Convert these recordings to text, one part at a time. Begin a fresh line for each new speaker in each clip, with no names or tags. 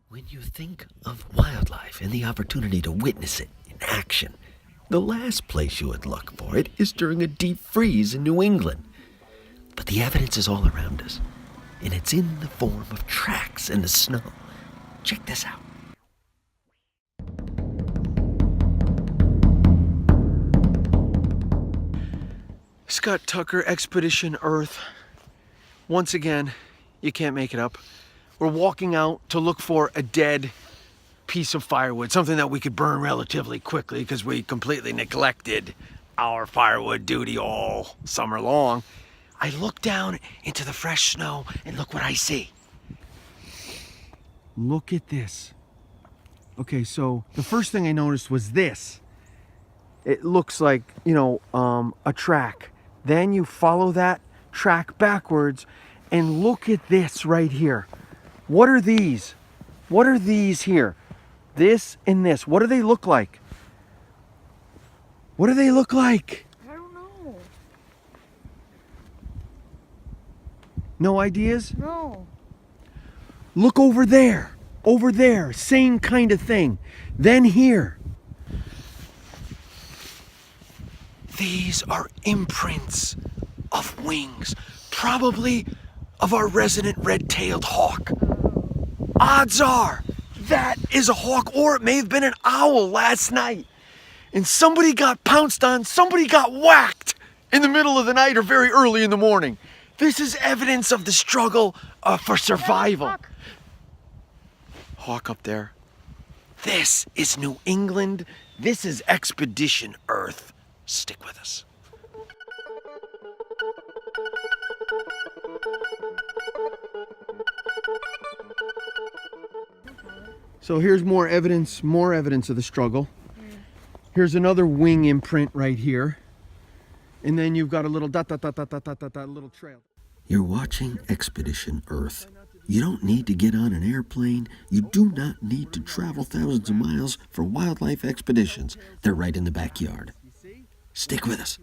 When you think of wildlife and the opportunity to witness it in action, the last place you would look for it is during a deep freeze in New England. But the evidence is all around us, and it's in the form of tracks in the snow. Check this out.
Scott Tucker, Expedition Earth. Once again, you can't make it up. We're walking out to look for a dead piece of firewood, something that we could burn relatively quickly because we completely neglected our firewood duty all summer long. I look down into the fresh snow and look what I see. Look at this. Okay, so the first thing I noticed was this. It looks like, a track. Then you follow that track backwards and look at this right here. What are these? What are these here? This and this. What do they look like? What do they look like?
I don't know.
No ideas?
No.
Look over there. Over there. Same kind of thing. Then here. These are imprints of wings. Probably of our resident red-tailed hawk. Odds are that is a hawk, or it may have been an owl last night. And somebody got pounced on, somebody got whacked in the middle of the night or very early in the morning. This is evidence of the struggle for survival. Hawk up there. This is New England. This is Expedition Earth. Stick with us. So here's more evidence of the struggle. Here's another wing imprint right here. And then you've got a little little trail.
You're watching Expedition Earth. You don't need to get on an airplane. You do not need to travel thousands of miles for wildlife expeditions. They're right in the backyard. Stick with us.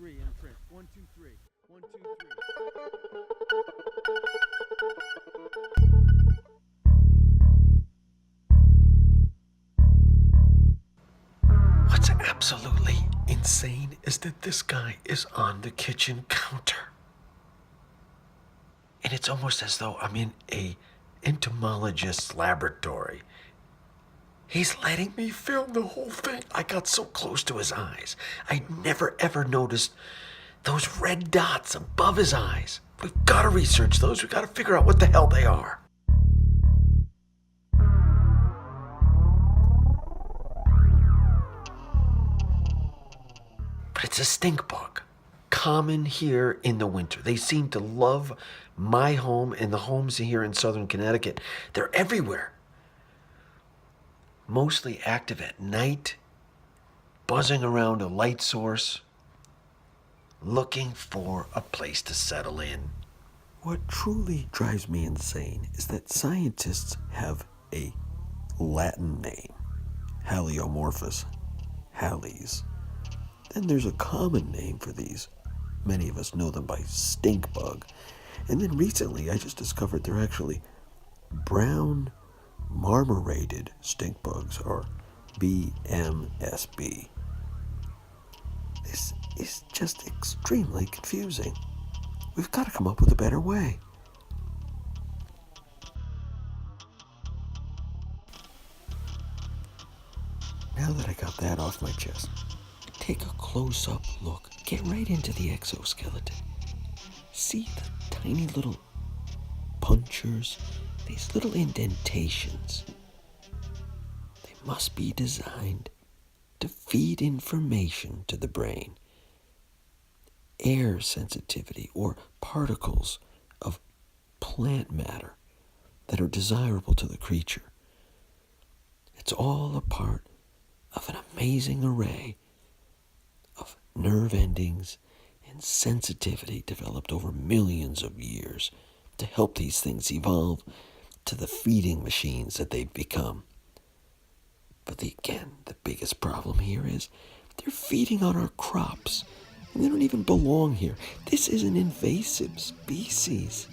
What's absolutely insane is that this guy is on the kitchen counter. And it's almost as though I'm in a entomologist's laboratory. He's letting me film the whole thing. I got so close to his eyes. I never ever noticed those red dots above his eyes. We've got to research those. We've got to figure out what the hell they are. But it's a stink bug, common here in the winter. They seem to love my home and the homes here in southern Connecticut. They're everywhere. Mostly active at night, buzzing around a light source, looking for a place to settle in. What truly drives me insane is that scientists have a Latin name, Haliomorphus, Hales. Then there's a common name for these. Many of us know them by stink bug. And then recently I just discovered they're actually brown marmorated stink bugs, or BMSB. This is just extremely confusing. We've got to come up with a better way. Now that I got that off my chest, take a close-up look. Get right into the exoskeleton. See the tiny little punctures, these little indentations. They must be designed to feed information to the brain. Air sensitivity or particles of plant matter that are desirable to the creature. It's all a part of an amazing array of nerve endings and sensitivity developed over millions of years to help these things evolve to the feeding machines that they've become. But again, the biggest problem here is they're feeding on our crops. And they don't even belong here. This is an invasive species.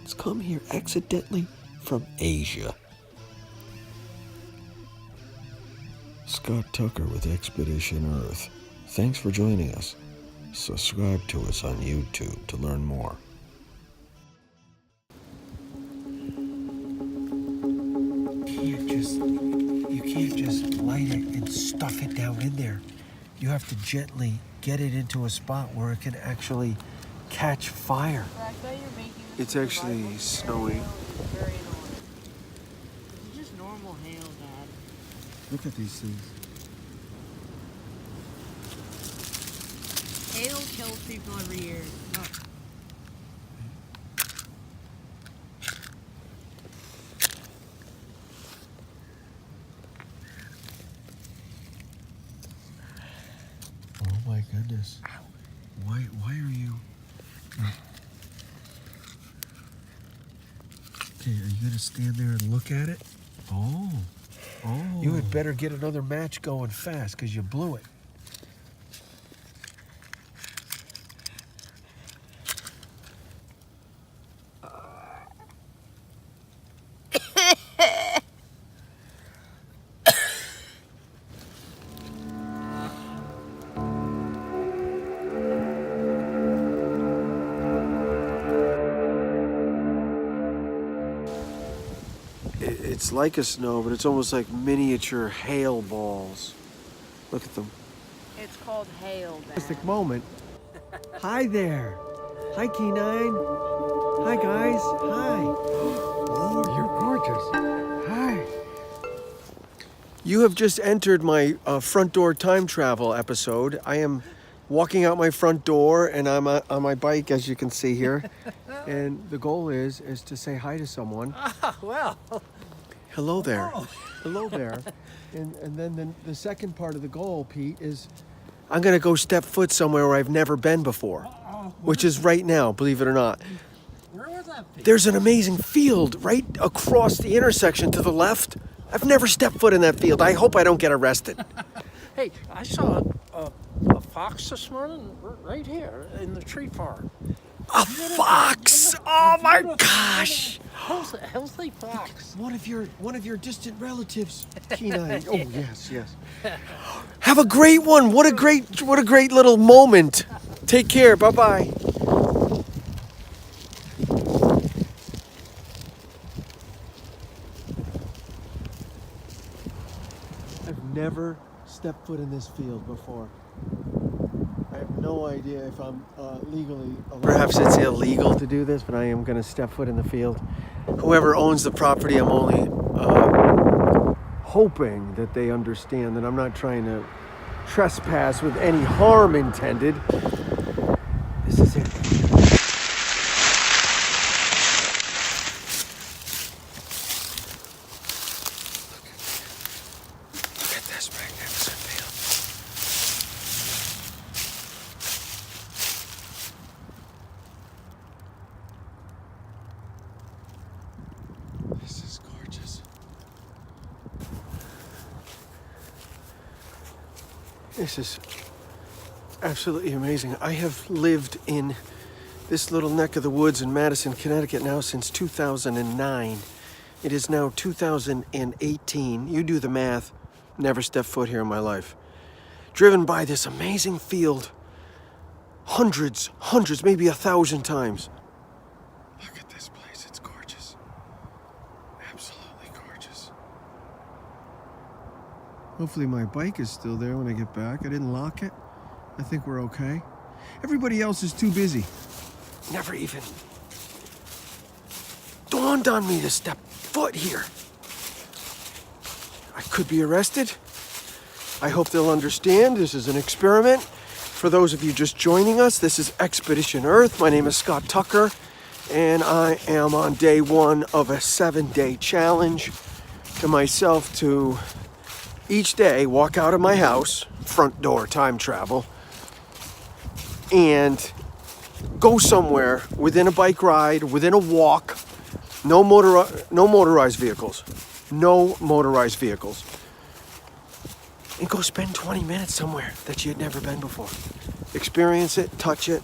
It's come here accidentally from Asia. Scott Tucker with Expedition Earth. Thanks for joining us. Subscribe to us on YouTube to learn more. You can't just light it and stuff it down in there. You have to gently get it into a spot where it can actually catch fire. It's actually snowing.
It's just normal hail, Dad.
Look at these things.
Hail kills people every year. Oh.
Oh my goodness. Why are you... Okay, are you gonna stand there and look at it? Oh. You had better get another match going fast, because you blew it. It's like a snow, but it's almost like miniature hail balls. Look at them.
It's called hail, Dad.
Fantastic moment. Hi there. Hi, K9. Hi, guys. Hi. Oh, you're gorgeous. Hi. You have just entered my front door time travel episode. I am walking out my front door, and I'm on my bike, as you can see here. And the goal is to say hi to someone.
Well,
Hello there. Hello there. And then the second part of the goal, Pete, is I'm going to go step foot somewhere where I've never been before, which is right now, believe it or not.
where was that?
There's an amazing field right across the intersection to the left. I've never stepped foot in that field. I hope I don't get arrested.
Hey, I saw a fox this morning right here in the tree farm.
A fox! Oh my gosh!
Healthy fox.
One of your distant relatives, Kenai. Oh yes. Have a great one. What a great little moment. Take care. Bye-bye. I've never stepped foot in this field before. I have no idea if I'm legally allowed. Perhaps it's illegal to do this, but I am going to step foot in the field. Whoever owns the property, I'm only hoping that they understand that I'm not trying to trespass with any harm intended. This is it. Look at this magnificent field. This is gorgeous. This is absolutely amazing. I have lived in this little neck of the woods in Madison, Connecticut now since 2009. It is now 2018. You do the math. Never stepped foot here in my life. Driven by this amazing field hundreds, maybe 1,000 times. Look at this place. It's gorgeous. Absolutely gorgeous. Hopefully my bike is still there when I get back. I didn't lock it. I think we're okay. Everybody else is too busy. Never even dawned on me to step foot here. I could be arrested. I hope they'll understand this is an experiment. For those of you just joining us, this is Expedition Earth. My name is Scott Tucker, and I am on day one of a 7-day challenge to myself to each day walk out of my house, front door time travel, and go somewhere within a bike ride, within a walk,
No motorized vehicles. No motorized vehicles. And go spend 20 minutes somewhere that you had never been before. Experience it, touch it,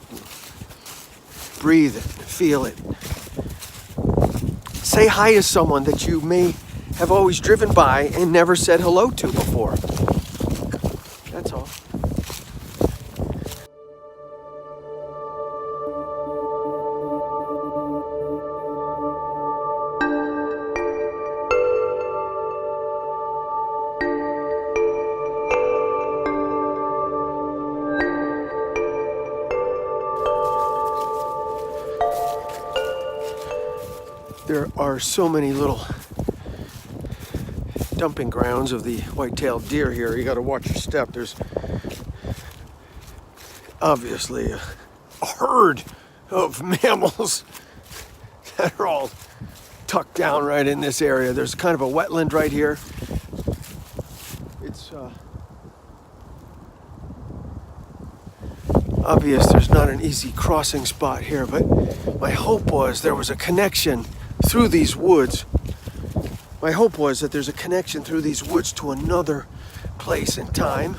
breathe it, feel it. Say hi to someone that you may have always driven by and never said hello to before. That's all. There are so many little dumping grounds of the white-tailed deer here. You got to watch your step. There's obviously a herd of mammals that are all tucked down right in this area. There's kind of a wetland right here. It's obvious there's not an easy crossing spot here, but my hope was there was a connection through these woods. My hope was that there's a connection through these woods to another place in time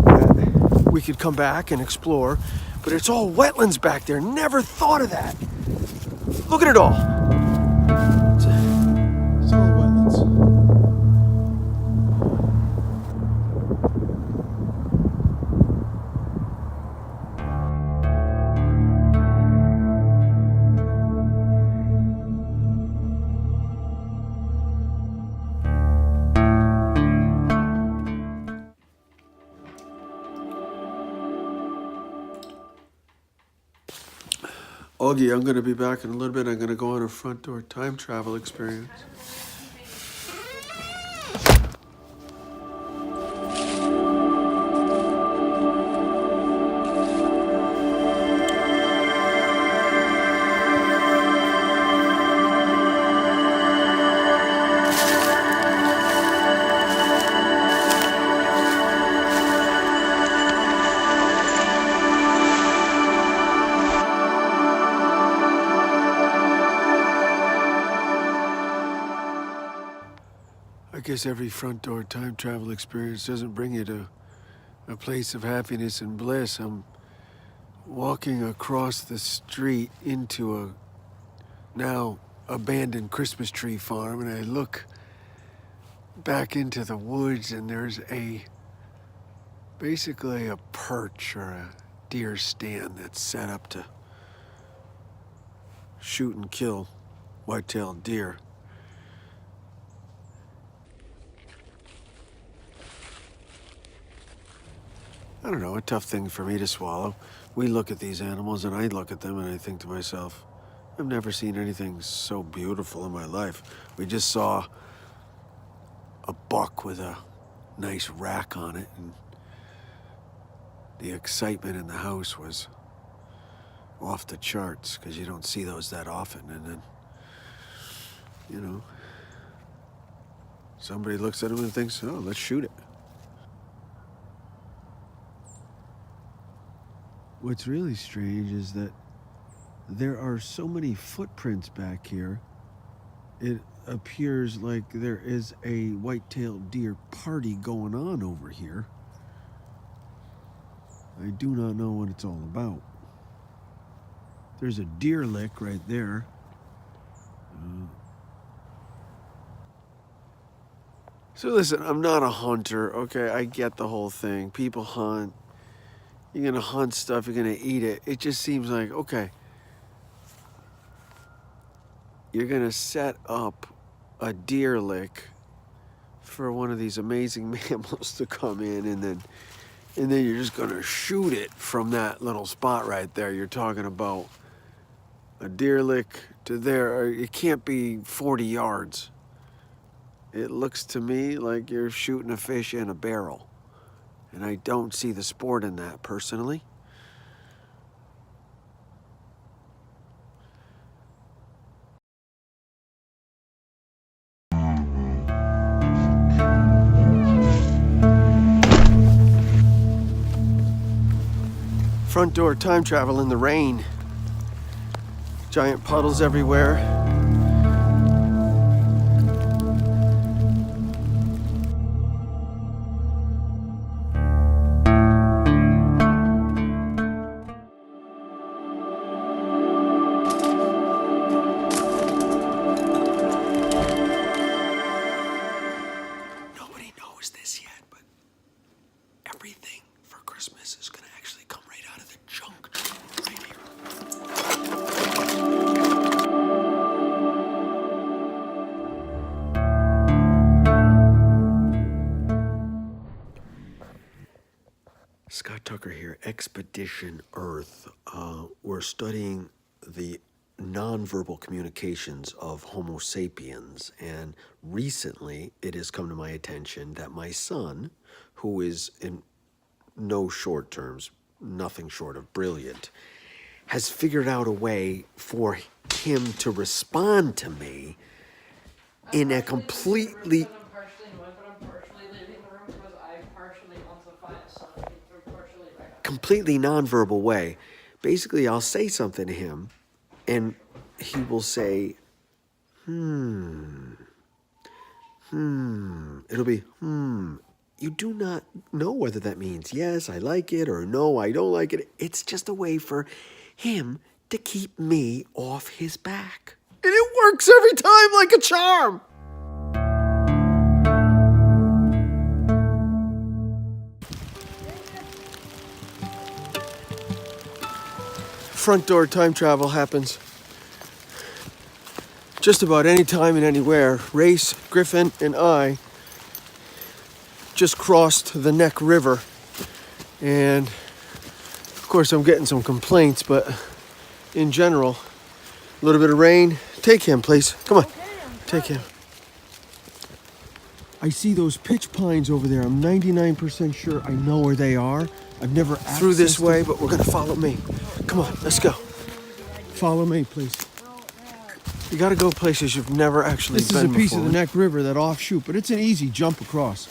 that we could come back and explore, but it's all wetlands back there. Never thought of that. Look at it all. It's all wetlands. Augie, I'm going to be back in a little bit. I'm going to go on a front door time travel experience. I guess every front door time travel experience doesn't bring you to a place of happiness and bliss. I'm walking across the street into a now abandoned Christmas tree farm, and I look back into the woods, and there's basically a perch or a deer stand that's set up to shoot and kill white-tailed deer. I don't know, a tough thing for me to swallow. We look at these animals and I look at them and I think to myself, I've never seen anything so beautiful in my life. We just saw a buck with a nice rack on it, and the excitement in the house was off the charts because you don't see those that often. And then, you know, somebody looks at them and thinks, oh, let's shoot it. What's really strange is that there are so many footprints back here. It appears like there is a white-tailed deer party going on over here. I do not know what it's all about. There's a deer lick right there. So listen, I'm not a hunter, okay? I get the whole thing. People hunt. You're gonna hunt stuff, you're gonna eat it. It just seems like, okay, you're gonna set up a deer lick for one of these amazing mammals to come in, and then you're just gonna shoot it from that little spot right there. You're talking about a deer lick to there. It can't be 40 yards. It looks to me like you're shooting a fish in a barrel. And I don't see the sport in that, personally. Front door time travel in the rain. Giant puddles everywhere.
Tucker here, Expedition Earth. We're studying the nonverbal communications of Homo sapiens, and recently it has come to my attention that my son, who is in no short terms, nothing short of brilliant, has figured out a way for him to respond to me in a completely
I'm partially annoyed, but I'm partially leaving the room because I partially want to find something through partially right.
completely nonverbal way. Basically, I'll say something to him, and he will say, It'll be, You do not know whether that means yes, I like it, or no, I don't like it. It's just a way for him to keep me off his back. And it works every time like a charm. Front door time travel happens just about any time and anywhere. Race, Griffin, and I just crossed the Neck River. And of course I'm getting some complaints, but in general, a little bit of rain. Take him, please. Come on, take him. I see those pitch pines over there. I'm 99% sure I know where they are. I've never through this way, but we're gonna follow me. Come on, let's go. Follow me, please. You gotta go places you've never actually been before. This is a piece of the Neck River, that offshoot, but it's an easy jump across.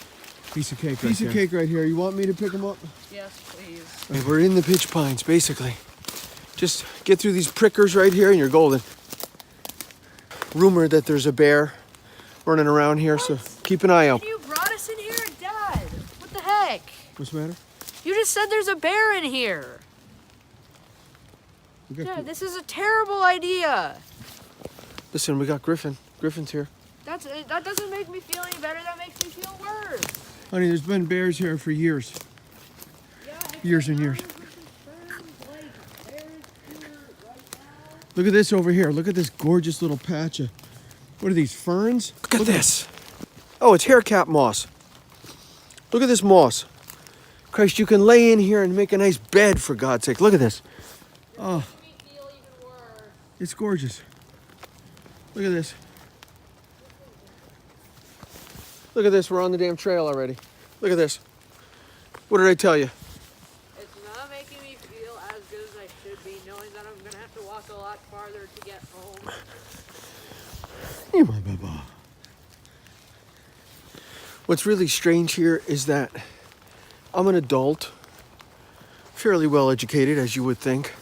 Piece of cake. Piece of cake right here. You want me to pick them up?
Yes, please.
Hey, we're in the pitch pines, basically. Just get through these prickers right here, and you're golden. Rumor that there's a bear running around here, so keep an eye out.
You brought us in here, Dad. What the heck?
What's the matter?
You just said there's a bear in here. Dad, this is a terrible idea.
Listen, we got Griffin. Griffin's here.
That doesn't make me feel any better. That makes me feel worse.
Honey, there's been bears here for years. Years and years. Look at this over here. Look at this gorgeous little patch of, what are these, ferns?
Look at this. Oh, it's haircap moss. Look at this moss. Christ, you can lay in here and make a nice bed, for God's sake. Look at this.
Oh, it's gorgeous. Look at this.
Look at this. We're on the damn trail already. Look at this. What did I tell you?
It's not making me feel as good as I should be, knowing that I'm going to have to walk a lot farther to get home.
You're my baba. What's really strange here is that I'm an adult, fairly well educated, as you would think.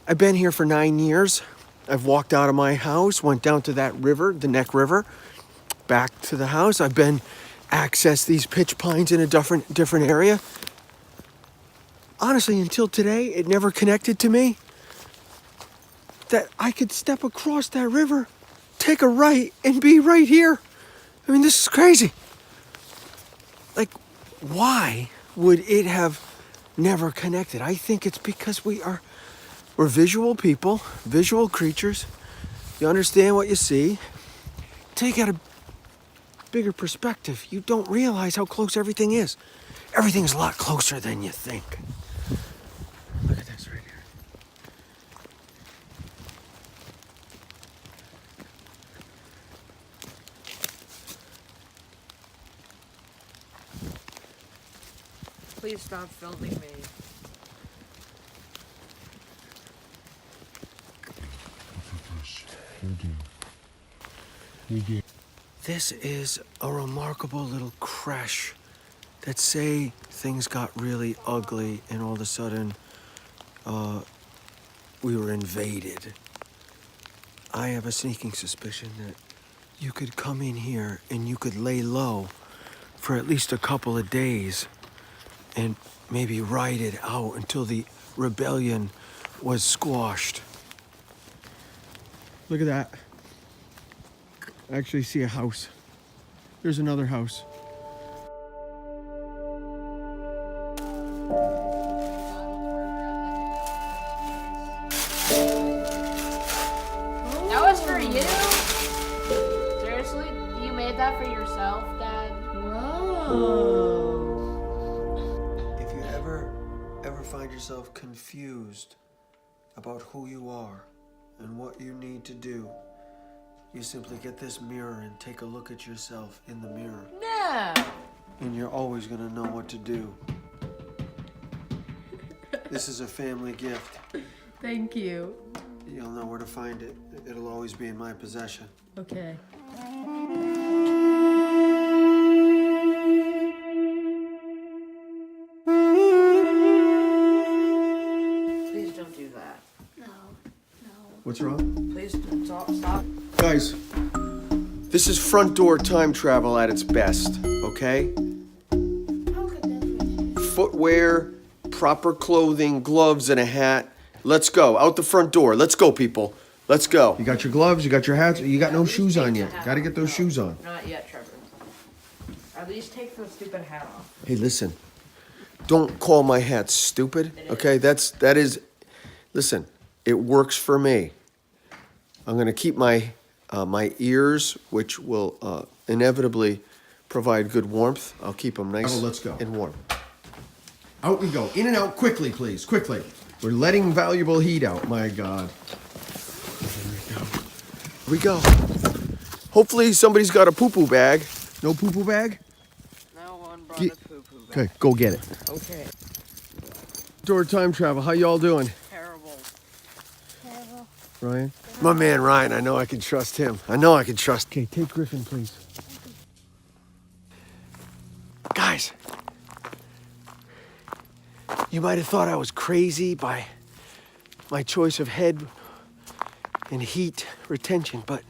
I've been here for 9 years. I've walked out of my house, went down to that river, the Neck River, back to the house. I've been accessed these pitch pines in a different area. Honestly, until today, it never connected to me that I could step across that river, take a right, and be right here. I mean, this is crazy. Like, why would it have never connected? I think it's because we're visual people, visual creatures. You understand what you see. Take out a bigger perspective. You don't realize how close everything is. Everything's a lot closer than you think. Look at this right here.
Please stop filming me.
This is a remarkable little crash that say things got really ugly and all of a sudden we were invaded. I have a sneaking suspicion that you could come in here and you could lay low for at least a couple of days and maybe ride it out until the rebellion was squashed.
Look at that. I actually see a house. There's another house.
That was for you? Seriously? You made that for yourself, Dad?
If you ever find yourself confused about who you are and what you need to do, you simply get this mirror and take a look at yourself in the mirror.
No.
And you're always gonna know what to do. This is a family gift.
Thank you.
You'll know where to find it. It'll always be in my possession.
Okay. Please don't do that.
What's wrong?
Please stop.
Guys, this is front door time travel at its best, okay? Footwear, proper clothing, gloves, and a hat. Let's go. Out the front door. Let's go, people. Let's go. You got your gloves, you got your hats, you got no shoes on yet. Gotta get those shoes on.
Not yet, Trevor. At least take the stupid hat off.
Hey, listen. Don't call my hat stupid, okay? That is, listen, it works for me. I'm gonna keep my ears, which will inevitably provide good warmth. I'll keep them nice
let's go.
and warm.
Out we go. In and out quickly, please. Quickly. We're letting valuable heat out. My God.
Here we go. Hopefully somebody's got a poo-poo bag.
No poo-poo bag?
No one brought
Ge-
a poo-poo bag.
Okay, go get it.
Okay.
Door time travel. How y'all doing?
Terrible.
Ryan?
My man Ryan, I know I can trust him. I know I can trust.
Okay, take Griffin, please.
Guys, you might have thought I was crazy by my choice of head and heat retention, but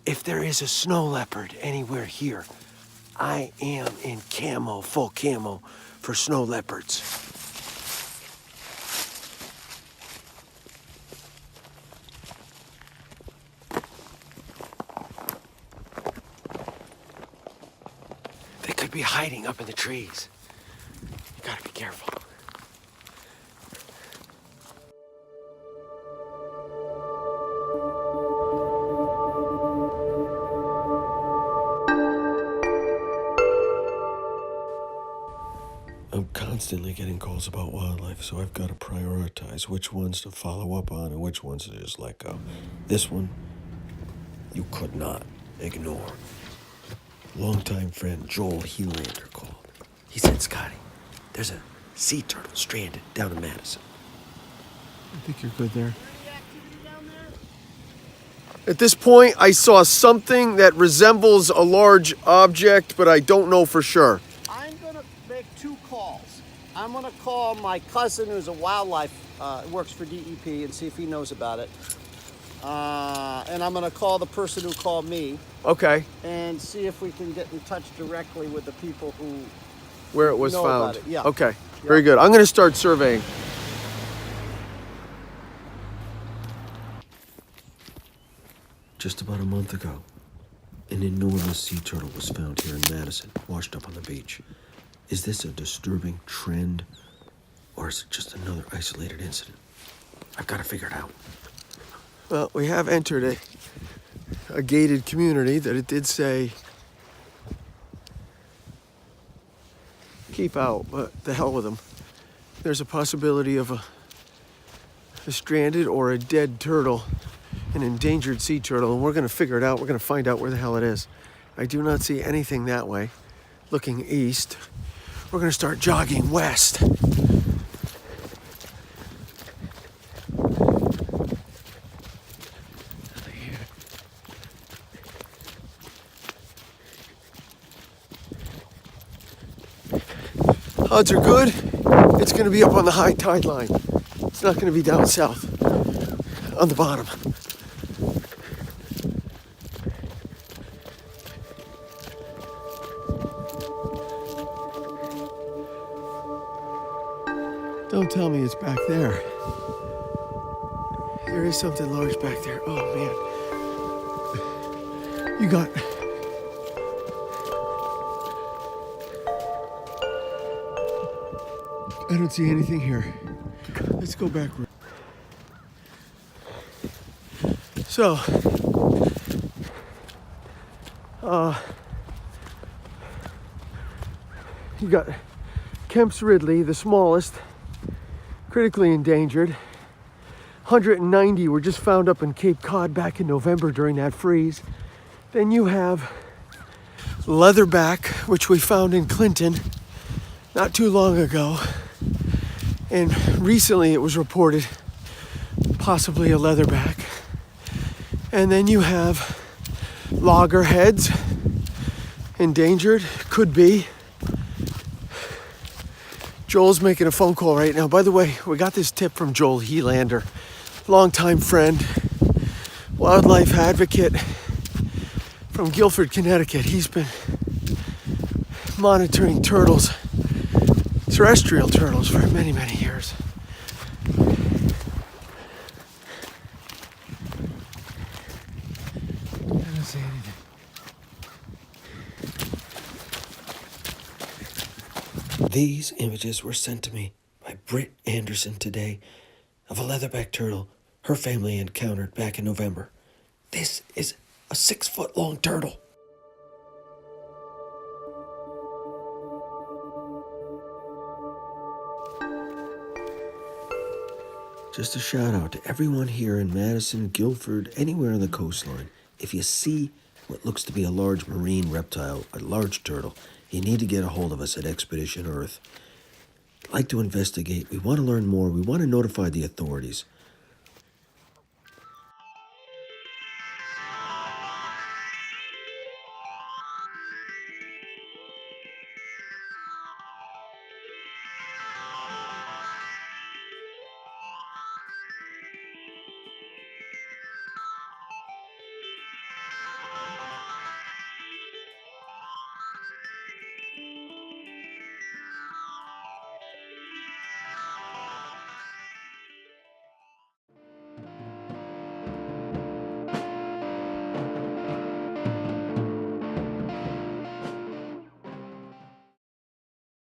if there is a snow leopard anywhere here, I am in camo, full camo for snow leopards. They could be hiding up in the trees. You gotta be careful. I'm constantly getting calls about wildlife, so I've got to prioritize which ones to follow up on and which ones to just let go. This one, you could not ignore. Longtime friend Joel Helander called. He said, Scotty, there's a sea turtle stranded down in Madison.
I think you're good there.
At this point, I saw something that resembles a large object, but I don't know for sure.
I'm gonna make 2 calls. I'm gonna call my cousin who's a wildlife, works for DEP, and see if he knows about it. And I'm gonna call the person who called me
Okay,
and see if we can get in touch directly with the people who
where it was
know
found.
about it, yeah.
Okay, very good. I'm going to start surveying. Just about a month ago, an enormous sea turtle was found here in Madison, washed up on the beach. Is this a disturbing trend, or is it just another isolated incident? I've got to figure it out. Well, we have entered a gated community that it did say keep out, but the hell with them. There's a possibility of a stranded or a dead turtle, an endangered sea turtle, and we're going to figure it out. We're going to find out where the hell it is. I do not see anything that way. Looking east, we're going to start jogging west. Odds are good. It's going to be up on the high tide line. It's not going to be down south on the bottom. Don't tell me it's back there. There is something large back there. Oh, man. You got... I don't see anything here. Let's go backward. So, you got Kemp's Ridley, the smallest,
critically endangered. 190 were just found up in Cape Cod back in November during that freeze. Then you have leatherback, which we found in Clinton not too long ago. And recently it was reported possibly a leatherback. And then you have loggerheads, endangered, could be. Joel's making a phone call right now. By the way, we got this tip from Joel Helander, longtime friend, wildlife advocate from Guilford, Connecticut. He's been monitoring turtles, terrestrial turtles, for many, many years. I don't see anything. These images were sent to me by Britt Anderson today of a leatherback turtle her family encountered back in November. This is a 6-foot-long turtle. Just a shout out to everyone here in Madison, Guilford, anywhere on the coastline. If you see what looks to be a large marine reptile, a large turtle, you need to get a hold of us at Expedition Earth. Like to investigate. We want to learn more. We want to notify the authorities.